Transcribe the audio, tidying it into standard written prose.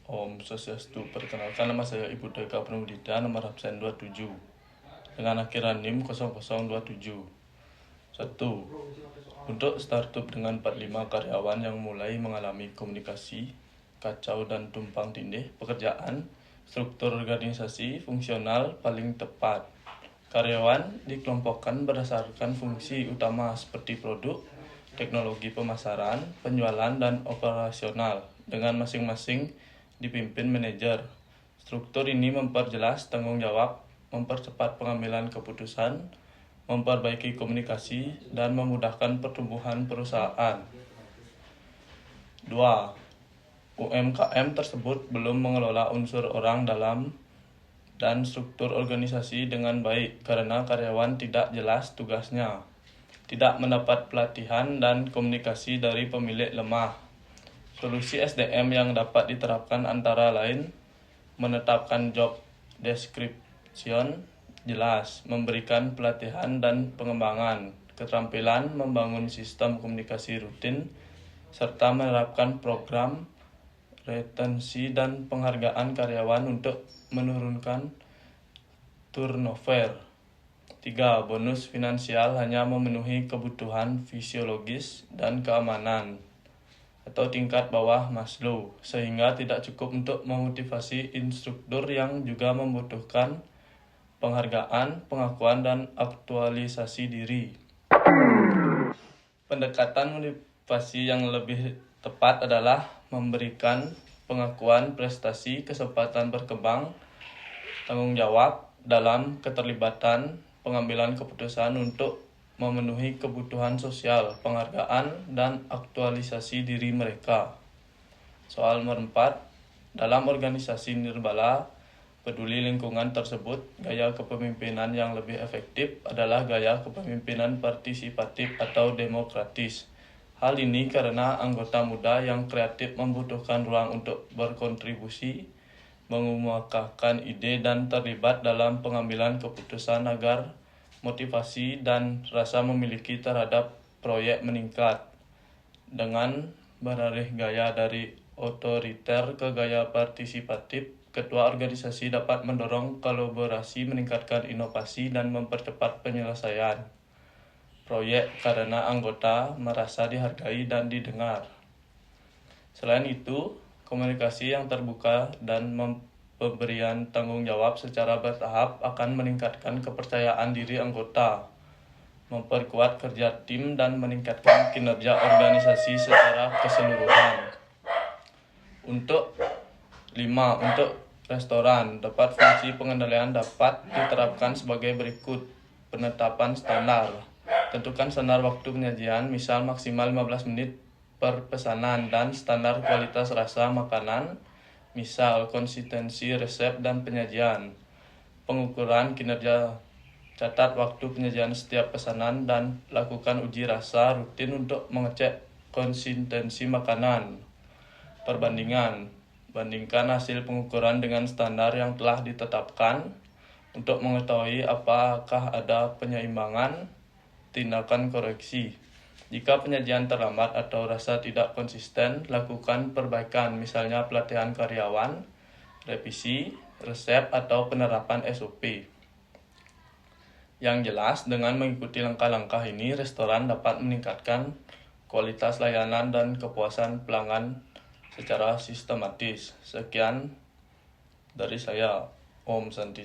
Om Swastiastu. Perkenalkan, nama saya Ibu Deka Pramudita, nomor absen 27 dengan akhiran NIM 0027. 1. Untuk startup dengan 45 karyawan yang mulai mengalami komunikasi kacau dan tumpang tindih pekerjaan, struktur organisasi fungsional paling tepat. Karyawan dikelompokkan berdasarkan fungsi utama seperti produk, teknologi pemasaran, penjualan, dan operasional, dengan masing-masing dipimpin manajer. Struktur ini memperjelas tanggung jawab, mempercepat pengambilan keputusan, memperbaiki komunikasi, dan memudahkan pertumbuhan perusahaan. 2. UMKM tersebut belum mengelola unsur orang dalam dan struktur organisasi dengan baik karena karyawan tidak jelas tugasnya, tidak mendapat pelatihan, dan komunikasi dari pemilik lemah. Solusi SDM yang dapat diterapkan antara lain menetapkan job description jelas, memberikan pelatihan dan pengembangan keterampilan, membangun sistem komunikasi rutin, serta menerapkan program retensi dan penghargaan karyawan untuk menurunkan turnover. 3. Bonus finansial hanya memenuhi kebutuhan fisiologis dan keamanan atau tingkat bawah Maslow, sehingga tidak cukup untuk memotivasi instruktur yang juga membutuhkan penghargaan, pengakuan, dan aktualisasi diri. Pendekatan motivasi yang lebih tepat adalah memberikan pengakuan prestasi, kesempatan berkembang, tanggung jawab dalam keterlibatan pengambilan keputusan untuk memenuhi kebutuhan sosial, penghargaan, dan aktualisasi diri mereka. Soal nomor 4. Dalam organisasi nirbala peduli lingkungan tersebut, gaya kepemimpinan yang lebih efektif adalah gaya kepemimpinan partisipatif atau demokratis. Hal ini karena anggota muda yang kreatif membutuhkan ruang untuk berkontribusi, mengemukakan ide, dan terlibat dalam pengambilan keputusan agar motivasi dan rasa memiliki terhadap proyek meningkat. Dengan beralih gaya dari otoriter ke gaya partisipatif, ketua organisasi dapat mendorong kolaborasi, meningkatkan inovasi, dan mempercepat penyelesaian proyek karena anggota merasa dihargai dan didengar. Selain itu, komunikasi yang terbuka dan pemberian tanggung jawab secara bertahap akan meningkatkan kepercayaan diri anggota, memperkuat kerja tim, dan meningkatkan kinerja organisasi secara keseluruhan. Untuk 5. Untuk restoran, dapat fungsi pengendalian dapat diterapkan sebagai berikut. Penetapan standar. Tentukan standar waktu penyajian, misal maksimal 15 menit per pesanan, dan standar kualitas rasa makanan, misal konsistensi resep dan penyajian. Pengukuran kinerja, catat waktu penyajian setiap pesanan dan lakukan uji rasa rutin untuk mengecek konsistensi makanan. Perbandingan, bandingkan hasil pengukuran dengan standar yang telah ditetapkan untuk mengetahui apakah ada penyeimbangan, tindakan koreksi. Jika penyajian terlambat atau rasa tidak konsisten, lakukan perbaikan, misalnya pelatihan karyawan, revisi resep, atau penerapan SOP. Yang jelas, dengan mengikuti langkah-langkah ini, restoran dapat meningkatkan kualitas layanan dan kepuasan pelanggan secara sistematis. Sekian dari saya, Om Santi.